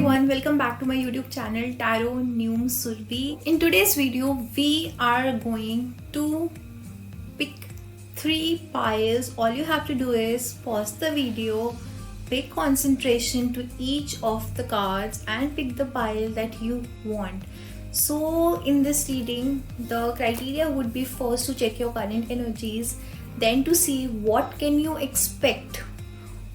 everyone, welcome back to my YouTube channel Tarot Neum Surbi. In today's video, we are going to pick 3 piles. All you have to do is pause the video, pay concentration to each of the cards and pick the pile that you want. So in this reading, the criteria would be first to check your current energies, then to see what can you expect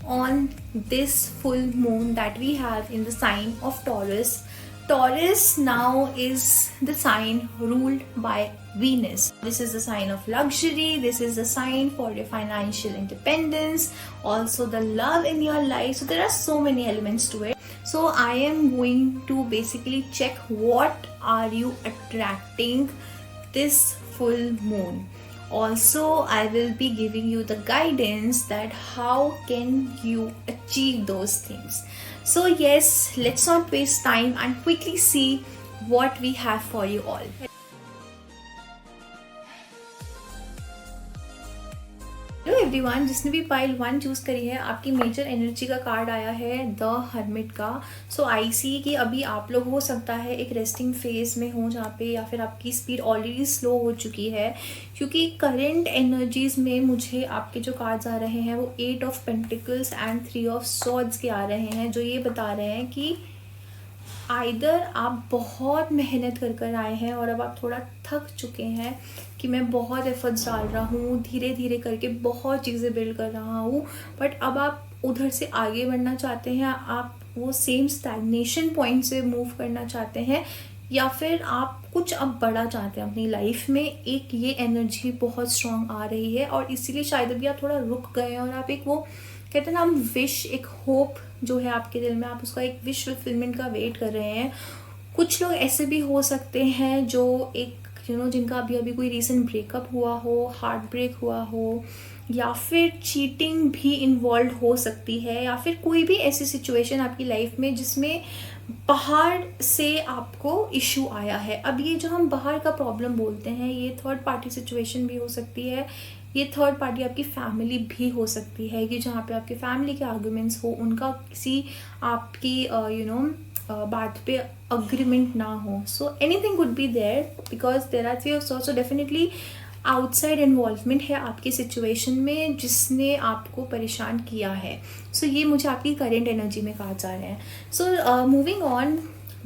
on this full moon that we have in the sign of Taurus. Taurus now is the sign ruled by Venus. This is the sign of luxury. This is the sign for your financial independence, also the love in your life. So there are so many elements to it. So I am going to basically check what are you attracting this full moon. Also, I will be giving you the guidance that how can you achieve those things. So yes, let's not waste time and quickly see what we have for you all. Hello everyone, जिसने भी pile 1 choose करी है, आपकी major energy का card आया है the hermit का. सो I सी कि अभी आप लोग हो सकता है एक रेस्टिंग फेज में हो जहाँ पे, या फिर आपकी स्पीड ऑलरेडी स्लो हो चुकी है, क्योंकि करंट एनर्जीज में मुझे आपके जो कार्ड्स आ रहे हैं वो 8 of pentacles and 3 of swords के आ रहे हैं, जो ये बता रहे हैं कि आइदर आप बहुत मेहनत कर कर आए हैं और अब आप थोड़ा थक चुके हैं कि मैं बहुत एफर्ट्स डाल रहा हूँ, धीरे धीरे करके बहुत चीज़ें बिल्ड कर रहा हूँ, बट अब आप उधर से आगे बढ़ना चाहते हैं, आप वो सेम स्टैग्नेशन पॉइंट से मूव करना चाहते हैं, या फिर आप कुछ अब बड़ा चाहते हैं अपनी लाइफ में. एक ये एनर्जी बहुत स्ट्रॉन्ग आ रही है और इसीलिए शायद अभी आप थोड़ा रुक गए हैं और आप एक वो कहते हैं ना, हम विश, एक होप जो है आपके दिल में, आप उसका एक विश फुलफिलमेंट का वेट कर रहे हैं. कुछ लोग ऐसे भी हो सकते हैं जो एक जिनका अभी अभी कोई रीसेंट ब्रेकअप हुआ हो, हार्ट ब्रेक हुआ हो, या फिर चीटिंग भी इन्वॉल्व हो सकती है, या फिर कोई भी ऐसी सिचुएशन आपकी लाइफ में जिसमें बाहर से आपको इशू आया है. अब ये जो हम बाहर का प्रॉब्लम बोलते हैं, ये थर्ड पार्टी सिचुएशन भी हो सकती है, ये थर्ड पार्टी आपकी फैमिली भी हो सकती है, कि जहाँ पे आपके फैमिली के आर्ग्यूमेंट्स हो, उनका किसी आपकी बात पे अग्रीमेंट ना हो. So anything could be there because there are 3 of swords. So definitely outside involvement है आपकी सिचुएशन में जिसने आपको परेशान किया है. सो ये मुझे आपकी करेंट एनर्जी में कहा जा रहे हैं. So moving on,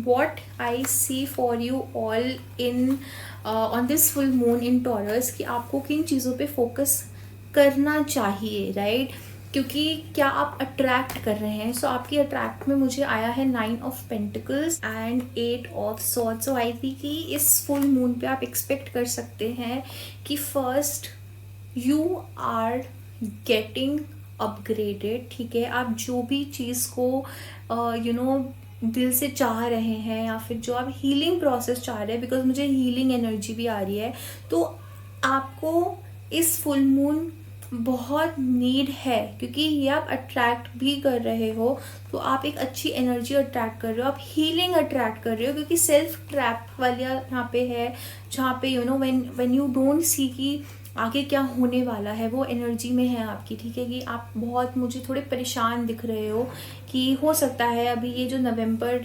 what I see for you all in on this full moon in Taurus, कि आपको किन चीज़ों पे फोकस करना चाहिए, राइट? क्योंकि क्या आप अट्रैक्ट कर रहे हैं. सो आपकी अट्रैक्ट में मुझे आया है 9 of pentacles and 8 of swords. So I थी कि इस फुल मून पे आप एक्सपेक्ट कर सकते हैं कि first you are getting upgraded. ठीक है, आप जो भी चीज़ को दिल से चाह रहे हैं, या फिर जो आप हीलिंग प्रोसेस चाह रहे हैं, बिकॉज मुझे हीलिंग एनर्जी भी आ रही है, तो आपको इस फुल मून बहुत नीड है, क्योंकि ये आप अट्रैक्ट भी कर रहे हो, तो आप एक अच्छी एनर्जी अट्रैक्ट कर रहे हो, आप हीलिंग अट्रैक्ट कर रहे हो, क्योंकि सेल्फ ट्रैप वाला यहाँ पे है, जहाँ पे व्हेन यू डोंट सी कि आगे क्या होने वाला है, वो एनर्जी में है आपकी. ठीक है, कि आप बहुत मुझे थोड़े परेशान दिख रहे हो, कि हो सकता है अभी ये जो नवंबर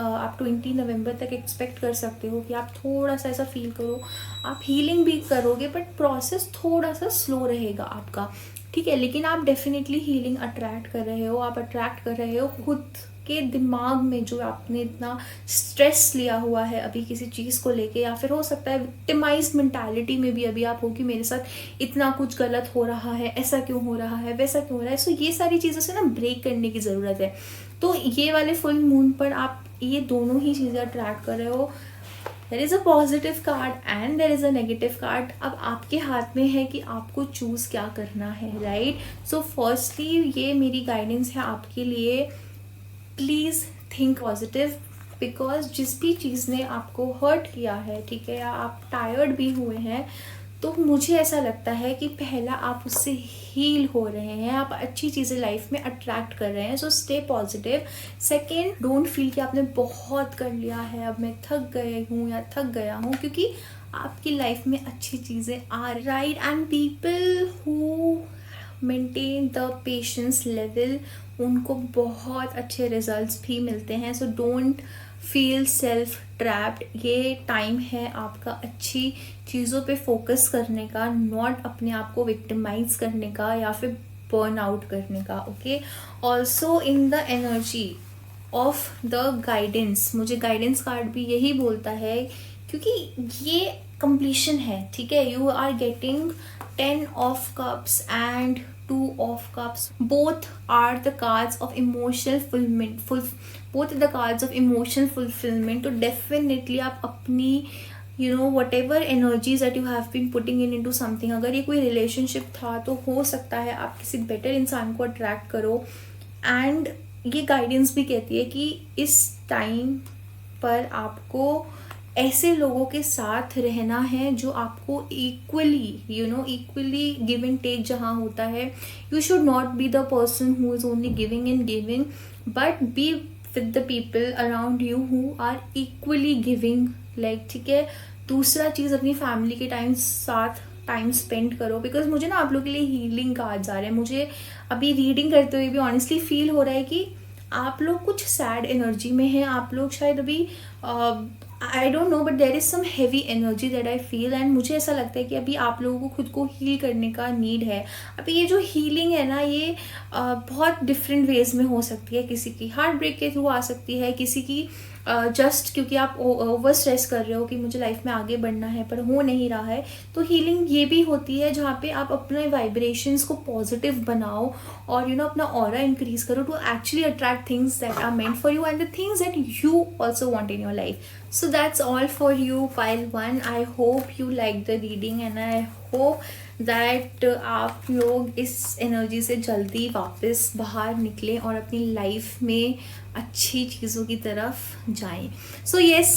आप 20 नवंबर तक एक्सपेक्ट कर सकते हो कि आप थोड़ा सा ऐसा फील करो, आप हीलिंग भी करोगे, बट प्रोसेस थोड़ा सा स्लो रहेगा आपका. ठीक है, लेकिन आप डेफिनेटली हीलिंग अट्रैक्ट कर रहे हो. आप अट्रैक्ट कर रहे हो खुद के दिमाग में जो आपने इतना स्ट्रेस लिया हुआ है अभी किसी चीज़ को लेके, या फिर हो सकता है विक्टिमाइज्ड मेंटालिटी में भी अभी आप हो कि मेरे साथ इतना कुछ गलत हो रहा है, ऐसा क्यों हो रहा है, वैसा क्यों हो रहा है. सो ये सारी चीज़ों से ना ब्रेक करने की ज़रूरत है. तो ये वाले फुल मून पर आप ये दोनों ही चीज़ें अट्रैक्ट कर रहे हो. There is a positive card and there is a negative card. अब आपके हाथ में है कि आपको चूज़ क्या करना है, राइट? सो फर्स्टली ये मेरी गाइडेंस है आपके लिए, प्लीज़ थिंक पॉजिटिव, बिकॉज जिस भी चीज़ ने आपको हर्ट किया है, ठीक है, या आप टायर्ड भी हुए हैं, तो मुझे ऐसा लगता है कि पहला आप उससे हील हो रहे हैं, आप अच्छी चीज़ें लाइफ में अट्रैक्ट कर रहे हैं. So stay positive. Second, don't feel कि आपने बहुत कर लिया है, अब मैं थक गए हूँ या थक गया हूँ, क्योंकि आपकी लाइफ में अच्छी चीज़ें आ right. And people who maintain the patience level, उनको बहुत अच्छे रिजल्ट्स भी मिलते हैं। So don't feel self trapped. ये टाइम है आपका अच्छी चीज़ों पे फोकस करने का, नॉट अपने आप को विक्टिमाइज करने का या फिर बर्न आउट करने का। Okay, also in the energy of the guidance, मुझे गाइडेंस कार्ड भी यही बोलता है, क्योंकि ये कंप्लीशन है, ठीक है। You are getting 10 of cups and 2 of cups, both are the cards of emotional fulfilment, both the cards of emotional fulfilment. तो डेफिनेटली आप अपनी whatever energies that you have been putting into something, अगर ये कोई relationship था तो हो सकता है आप किसी बेटर इंसान को अट्रैक्ट करो। एंड ये गाइडेंस भी कहती है कि इस टाइम पर आपको ऐसे लोगों के साथ रहना है जो आपको equally equally give and take जहाँ होता है। You should not be the person who is only giving and giving, but be with the people around you who are equally giving, like, ठीक है। दूसरा चीज़, अपनी फैमिली के साथ टाइम स्पेंड करो, बिकॉज मुझे ना आप लोग के लिए हीलिंग कार्ड्स आ रहे हैं। मुझे अभी रीडिंग करते हुए भी ऑनेस्टली फील हो रहा है कि आप लोग कुछ सैड एनर्जी में हैं, आप लोग शायद अभी I don't know, but there is some heavy energy that I feel. And मुझे ऐसा लगता है कि अभी आप लोगों को खुद को हील करने का नीड है। अभी ये जो हीलिंग है ना, ये बहुत डिफरेंट वेज में हो सकती है। किसी की हार्ट ब्रेक के थ्रू आ सकती है, किसी की जस्ट क्योंकि आप ओवर स्ट्रेस कर रहे हो कि मुझे लाइफ में आगे बढ़ना है पर हो नहीं रहा है। तो हीलिंग ये भी होती है जहाँ पे आप अपने वाइब्रेशंस को पॉजिटिव बनाओ और अपना ऑरा इंक्रीज करो to actually attract things that are meant for you and the things that you also want in your life. So that's all for you, pile 1. I hope you like the reading and I hope that आप लोग इस energy से जल्दी वापस बाहर निकलें और अपनी लाइफ में अच्छी चीज़ों की तरफ जाएं. So yes,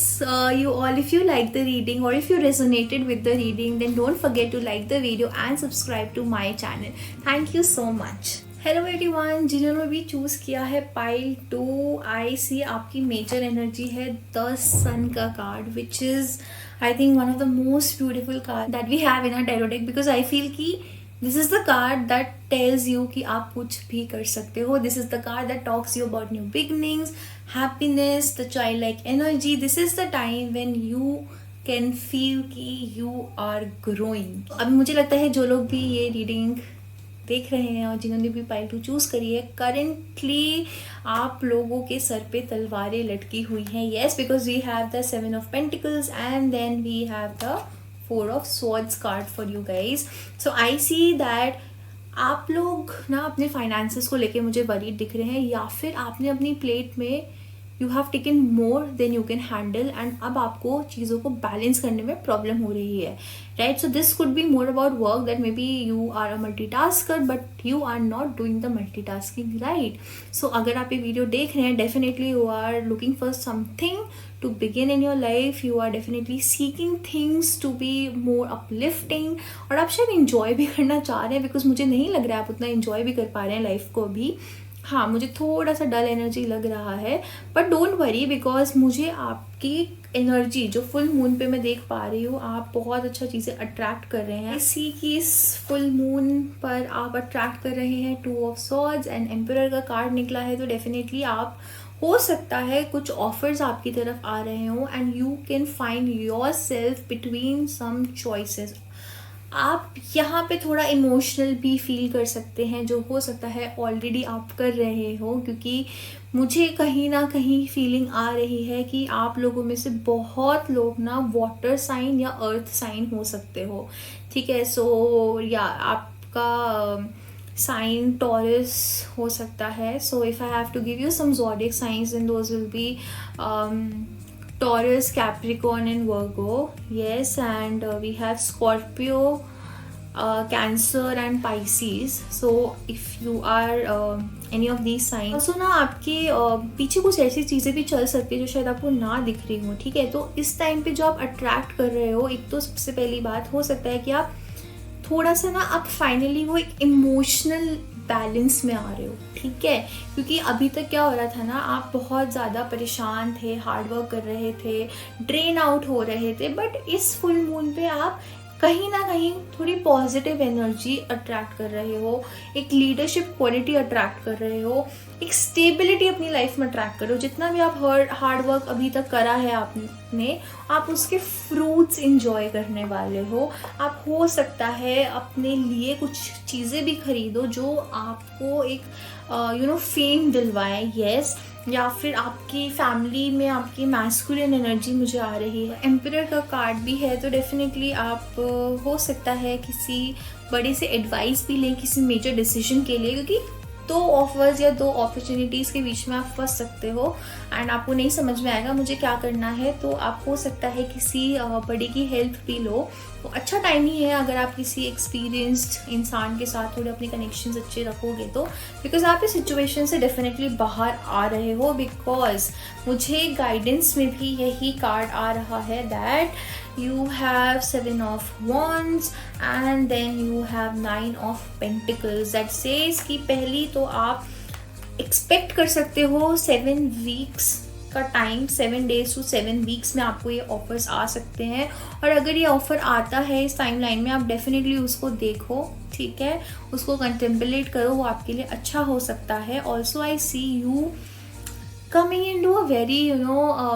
you all, if you like the reading or if you resonated with the reading, then don't forget to like the video and subscribe to my channel. Thank you so much. Hello everyone, जिन्होंने भी choose किया है pile 2, I see आपकी major energy है the sun का card, which is I think one of the most beautiful card that we have in a tarot deck, because I feel कि this is the card that tells you कि आप कुछ भी कर सकते हो. This is the card that talks you about new beginnings, happiness, the child like energy. This is the time when you can feel कि you are growing. अब मुझे लगता है जो लोग भी ये रीडिंग देख रहे हैं और जिन्होंने भी पाइल 2 चूज़ करी है, करेंटली आप लोगों के सर पे तलवारें लटकी हुई हैं. Yes, because we have the 7 of pentacles and then we have the 4 of swords card for you guys. So I see that आप लोग ना अपने फाइनेंसेस को लेके मुझे वरीड दिख रहे हैं, या फिर आपने अपनी प्लेट में you have taken more than you can handle and अब आपको चीज़ों को बैलेंस करने में प्रॉब्लम हो रही है, right. So this could be more about work, that may be you are a multitasker but you are not doing the multitasking, right. So अगर आप ये वीडियो देख रहे हैं, definitely you are looking for something to begin in your life. You are definitely seeking things to be more uplifting और आप शायद enjoy भी करना चाह रहे हैं, बिकॉज मुझे नहीं लग रहा है आप उतना enjoy भी कर पा रहे हैं लाइफ को अभी. हाँ, मुझे थोड़ा सा डल एनर्जी लग रहा है, बट डोंट वरी, बिकॉज मुझे आपकी एनर्जी जो फुल मून पे मैं देख पा रही हूँ, आप बहुत अच्छा चीज़ें अट्रैक्ट कर रहे हैं. इसी की इस फुल मून पर आप अट्रैक्ट कर रहे हैं 2 ऑफ स्वॉर्ड्स एंड एम्परर का कार्ड निकला है. तो डेफिनेटली आप हो सकता है कुछ ऑफर्स आपकी तरफ आ रहे हों and you can find yourself between some choices. आप यहाँ पे थोड़ा इमोशनल भी फील कर सकते हैं, जो हो सकता है ऑलरेडी आप कर रहे हो, क्योंकि मुझे कहीं ना कहीं फीलिंग आ रही है कि आप लोगों में से बहुत लोग ना वाटर साइन या अर्थ साइन हो सकते हो, ठीक है. सो या आपका साइन टॉरस हो सकता है. So if I have to give you some zodiac science, then those will be Taurus, Capricorn and Virgo. Yes, and we have Scorpio, Cancer and Pisces. So if you are any of these signs, so ना आपके पीछे कुछ ऐसी चीज़ें भी चल सकती है जो शायद आपको ना दिख रही हो, ठीक है. तो इस टाइम पे जो आप अट्रैक्ट कर रहे हो, एक तो सबसे पहली बात हो सकता है कि आप थोड़ा सा ना आप फाइनली वो एक इमोशनल बैलेंस में आ रहे हो, ठीक है. क्योंकि अभी तक क्या हो रहा था ना, आप बहुत ज़्यादा परेशान थे, हार्ड वर्क कर रहे थे, ड्रेन आउट हो रहे थे, बट इस फुल मून पे आप कहीं ना कहीं थोड़ी पॉजिटिव एनर्जी अट्रैक्ट कर रहे हो, एक लीडरशिप क्वालिटी अट्रैक्ट कर रहे हो, एक स्टेबिलिटी अपनी लाइफ में अट्रैक्ट कर रहे हो। जितना भी आप हार्ड वर्क अभी तक करा है आपने, आप उसके फ्रूट्स इंजॉय करने वाले हो। आप हो सकता है अपने लिए कुछ चीज़ें भी खरीदो जो आपको एक फेम दिलवाए, यस, या फिर आपकी फैमिली में आपकी मैस्कुलिन एनर्जी मुझे आ रही है। एम्परर का कार्ड भी है, तो डेफिनेटली आप हो सकता है किसी बड़े से एडवाइस भी लें किसी मेजर डिसीजन के लिए, क्योंकि दो ऑफर्स या दो अपॉर्चुनिटीज़ के बीच में आप फंस सकते हो एंड आपको नहीं समझ में आएगा मुझे क्या करना है। तो आप हो सकता है किसी बड़ी की हेल्प भी लो। तो अच्छा टाइम ही है अगर आप किसी एक्सपीरियंस्ड इंसान के साथ थोड़े अपने कनेक्शंस अच्छे रखोगे तो, बिकॉज आप इस सिचुएशन से डेफिनेटली बाहर आ रहे हो। बिकॉज मुझे गाइडेंस में भी यही कार्ड आ रहा है that you have 7 of wands and then you have 9 of pentacles that says कि पहली तो आप एक्सपेक्ट कर सकते हो 7 वीक्स का टाइम, 7 days to 7 weeks में आपको ये ऑफर्स आ सकते हैं। और अगर ये ऑफर आता है इस टाइमलाइन में, आप डेफिनेटली उसको देखो, ठीक है, उसको कंटेम्पलेट करो, वो आपके लिए अच्छा हो सकता है। Also I see you coming into a very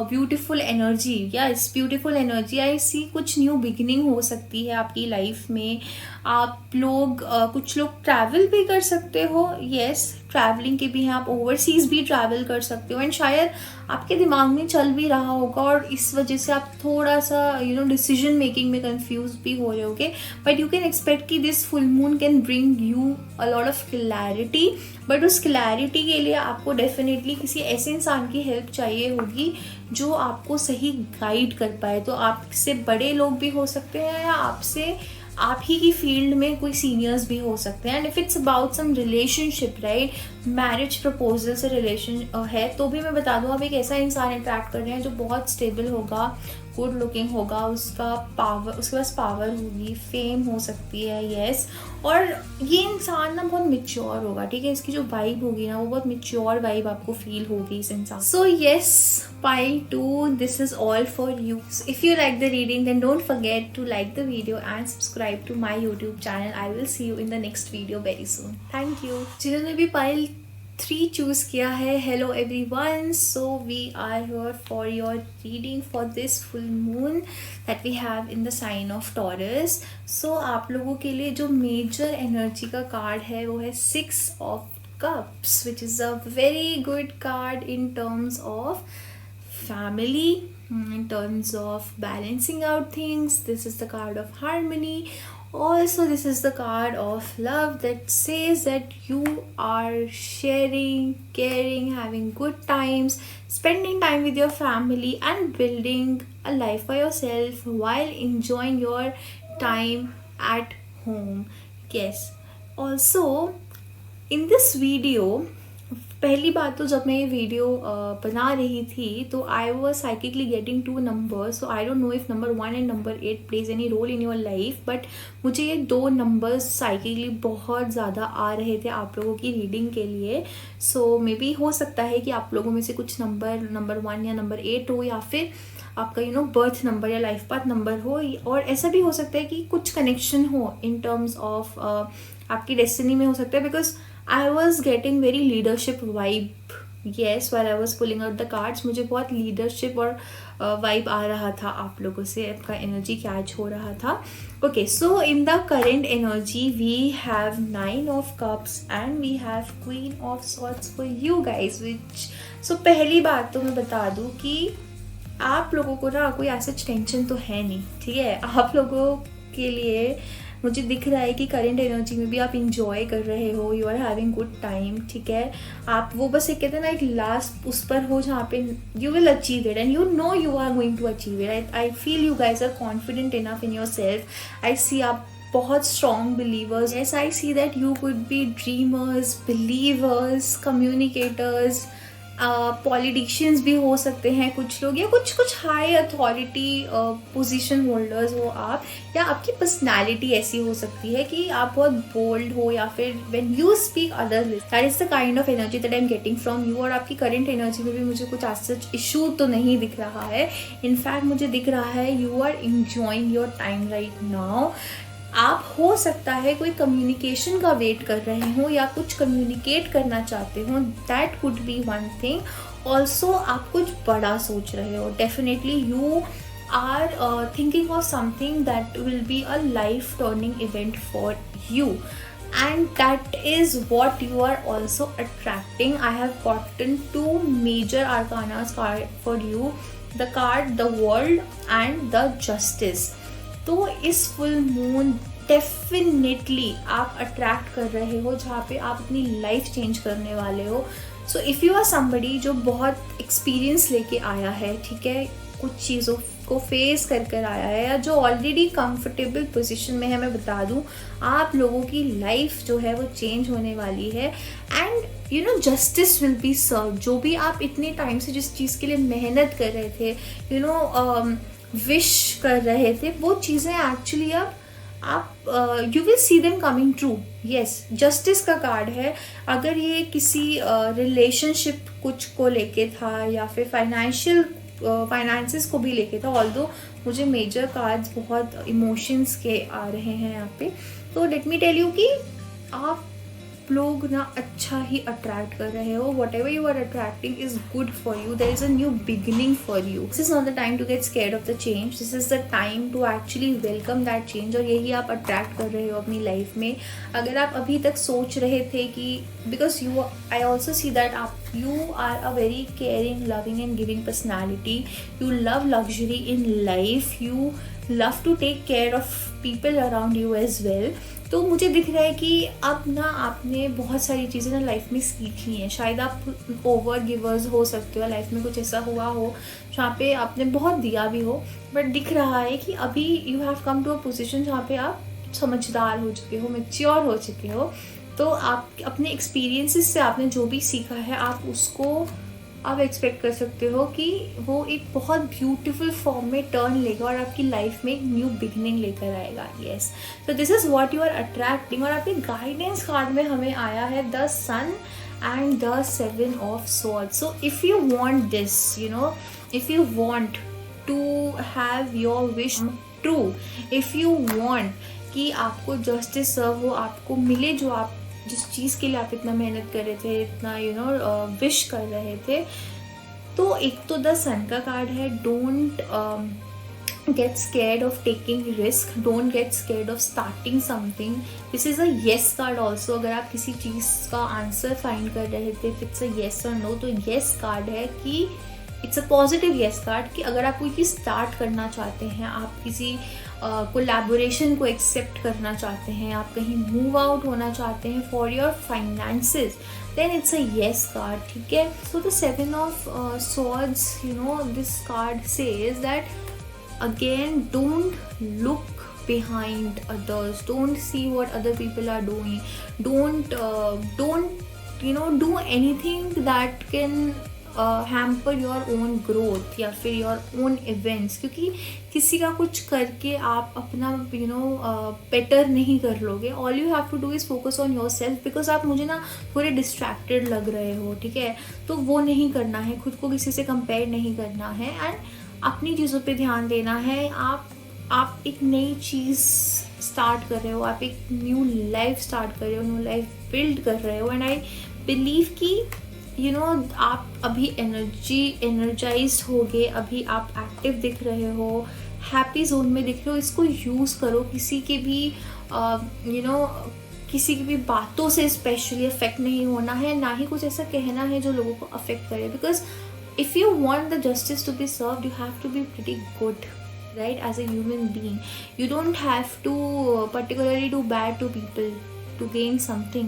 beautiful energy, yes, beautiful energy। I see कुछ न्यू बिगिनिंग हो सकती है आपकी लाइफ में। आप लोग कुछ लोग ट्रैवल भी कर सकते हो, यस, ट्रैवलिंग के भी हैं, आप ओवरसीज भी ट्रैवल कर सकते हो एंड शायद आपके दिमाग में चल भी रहा होगा और इस वजह से आप थोड़ा सा डिसीजन मेकिंग में कंफ्यूज भी हो रहे होगे। बट यू कैन एक्सपेक्ट कि this full moon can bring you a lot of clarity. But उस क्लैरिटी के लिए आपको डेफिनेटली किसी ऐसे इंसान की हेल्प चाहिए होगी जो आपको सही गाइड कर पाए। तो आपसे बड़े लोग भी हो सकते हैं या आपसे आप ही की फील्ड में कोई सीनियर्स भी हो सकते हैं। And if it's about some relationship, right, marriage proposal से रिलेशन है, तो भी मैं बता दूं आप एक ऐसा इंसान अट्रैक्ट कर रहे हैं जो बहुत स्टेबल होगा, गुड लुकिंग होगा, उसका पावर, उसके पास पावर होगी, फेम हो सकती है, यस। और ये इंसान ना बहुत मिच्योर होगा, ठीक है, इसकी जो वाइब होगी ना वो बहुत मिच्योर वाइब आपको फील होगी इस इंसान। So yes, pile 2, this is all for you. So if you like the reading, then don't forget to like the video and subscribe to my YouTube channel. I will see you in the next video very soon. Thank you. जिन्होंने भी pile 3 choose किया है, hello everyone. So we are here for your reading for this full moon that we have in the sign of Taurus. So आप लोगों के लिए जो major energy का कार्ड है वो है 6 of cups, which is a very good card in terms of family, in terms of balancing out things. This is the card of harmony. Also, this is the card of love that says that you are sharing, caring, having good times, spending time with your family and building a life for yourself while enjoying your time at home. Yes. Also, in this video, पहली बात तो जब मैं ये video बना रही थी तो I was psychically getting 2 numbers. So I don't know if number 1 and number 8 plays any role in your life, but मुझे ये 2 नंबर्स साइकिकली बहुत ज़्यादा आ रहे थे आप लोगों की रीडिंग के लिए। सो मे बी हो सकता है कि आप लोगों में से कुछ नंबर 1 या नंबर 8 हो, या फिर आपका बर्थ नंबर या लाइफ पाथ नंबर हो, और ऐसा भी हो सकता है कि कुछ कनेक्शन हो इन टर्म्स ऑफ आपकी डेस्टिनी में हो सकता है। Because I was getting very leadership vibe, yes, while I was pulling out the cards। मुझे बहुत leadership और vibe आ रहा था आप लोगों से, आपका energy कैच हो रहा था। Okay, so in the current energy we have 9 of cups and we have Queen of Swords for you guys, which so पहली बात तो मैं बता दूँ कि आप लोगों को ना कोई ऐसा टेंशन तो है नहीं, ठीक है। आप लोगों के लिए मुझे दिख रहा है कि करंट एनर्जी में भी आप इंजॉय कर रहे हो, you are having good time, ठीक है। आप वो बस एक कहते हैं ना एक लास्ट उस पर हो जहाँ पे you will achieve it and you know you are going to achieve it. I feel you guys are confident enough in yourself. I see आप बहुत strong believers. Yes, I see that you could be dreamers, believers, communicators, politicians भी हो सकते हैं कुछ लोग, या कुछ कुछ हाई अथॉरिटी पोजीशन होल्डर्स हो आप, या आपकी पर्सनालिटी ऐसी हो सकती है कि आप बहुत बोल्ड हो, या फिर when you speak other, that is the kind of energy that I am getting from you. और आपकी करंट एनर्जी में भी मुझे कुछ आज सच इशू तो नहीं दिख रहा है, इनफैक्ट मुझे दिख रहा है you are enjoying your time right now. आप हो सकता है कोई कम्युनिकेशन का वेट कर रहे हो या कुछ कम्युनिकेट करना चाहते हो, that could be one thing. Also आप कुछ बड़ा सोच रहे हो, definitely you are thinking of something that will be a life turning event for you, and that is what you are also attracting. I have gotten 2 major arcanas card for you, the card the world and the justice. तो इस full moon definitely आप attract कर रहे हो जहाँ पे आप अपनी लाइफ चेंज करने वाले हो। So if you are somebody जो बहुत एक्सपीरियंस लेके आया है, ठीक है, कुछ चीज़ों को फेस कर कर आया है, या जो ऑलरेडी कंफर्टेबल पोजीशन में है, मैं बता दूं आप लोगों की लाइफ जो है वो चेंज होने वाली है। And you know justice will be serve. जो भी आप इतने टाइम से जिस चीज़ के लिए मेहनत कर रहे थे, यू नो विश कर रहे थे, वो चीज़ें एक्चुअली अब आप you will see them coming true. Yes, justice का कार्ड है। अगर ये किसी रिलेशनशिप कुछ को लेके था या फिर फाइनेंसेस को भी लेके था, ऑल्दो मुझे मेजर कार्ड्स बहुत इमोशंस के आ रहे हैं यहाँ पे। तो लेट मी टेल यू कि आप लोग ना अच्छा ही अट्रैक्ट कर रहे हो। Whatever you are attracting is good for you, there is a new beginning for you. This is not the time to get scared of the change, this is the time to actually welcome that change. और यही आप attract कर रहे हो अपनी life में। अगर आप अभी तक सोच रहे थे कि because you, I also see that आप you are a very caring, loving and giving personality. You love luxury in life, you love to take care of people around you as well. तो मुझे दिख रहा है कि अब ना आपने बहुत सारी चीज़ें ना लाइफ में सीख ली हैं। शायद आप ओवर गिवर्स हो सकते हो, लाइफ में कुछ ऐसा हुआ हो जहाँ पे आपने बहुत दिया भी हो, बट दिख रहा है कि अभी you have come to a position जहाँ पे आप समझदार हो चुके हो, मैच्योर हो चुके हो। तो आप अपने एक्सपीरियंसेस से आपने जो भी सीखा है, आप उसको आप एक्सपेक्ट कर सकते हो कि वो एक बहुत ब्यूटीफुल फॉर्म में टर्न लेगा और आपकी लाइफ में एक न्यू बिगनिंग लेकर आएगा। येस, तो this is what you are attracting. और आपके गाइडेंस कार्ड में हमें आया है the sun and the 7 of swords. So if you want this, you know, if you want to have your wish true, if you want कि आपको justice सर्व हो, आपको मिले जो आप जिस चीज़ के लिए आप इतना मेहनत कर रहे थे, इतना यू नो विश कर रहे थे, तो एक तो द सन का कार्ड है। Don't get scared of taking risk, don't get scared of starting something. This is a yes card also. अगर आप किसी चीज़ का आंसर फाइंड कर रहे थे, इट्स अ येस और नो, तो येस कार्ड है कि it's a positive yes card कि अगर आप कोई चीज़ स्टार्ट करना चाहते हैं, आप किसी कोलैबोरेशन को एक्सेप्ट करना चाहते हैं, आप कहीं मूव आउट होना चाहते हैं for your finances, then it's a yes card. ठीक है, so the 7 of swords, you know, this card says that again, don't look behind others, don't see what other people are doing, don't you know do anything that can hamper your own growth या फिर your own events, क्योंकि किसी का कुछ करके आप अपना you know better नहीं कर लोगे। All you have to do is focus on yourself, because आप मुझे ना थोड़े डिस्ट्रैक्टेड लग रहे हो। ठीक है, तो वो नहीं करना है, खुद को किसी से कंपेयर नहीं करना है एंड अपनी चीज़ों पे ध्यान देना है। आप एक नई चीज़ स्टार्ट कर रहे हो, आप एक न्यू लाइफ स्टार्ट कर रहे हो, न्यू लाइफ बिल्ड कर रहे हो। एंड आई बिलीव कि यू नो आप अभी एनर्जाइज हो गए, अभी आप एक्टिव दिख रहे हो, हैप्पी जोन में दिख रहे हो। इसको यूज़ करो, किसी के भी यू नो किसी की भी बातों से स्पेशली अफेक्ट नहीं होना है, ना ही कुछ ऐसा कहना है जो लोगों को अफेक्ट करे। Because if you want the justice to be served, you have to be pretty good, right, as a human being. You don't have to particularly do bad to people to gain something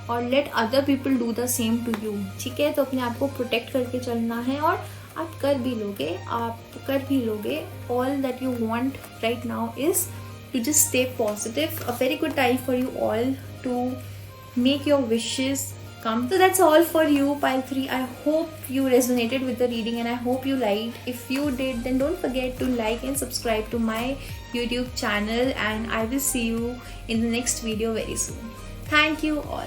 or let other people do the same to you. ठीक है, तो अपने आप को protect करके चलना है और आप कर भी लोगे। All that you want right now is to just stay positive. A very good time for you all to make your wishes outcome. So that's all for you, pile 3. I hope you resonated with the reading and I hope you liked. If you did, then don't forget to like and subscribe to my YouTube channel, and I will see you in the next video very soon. Thank you all.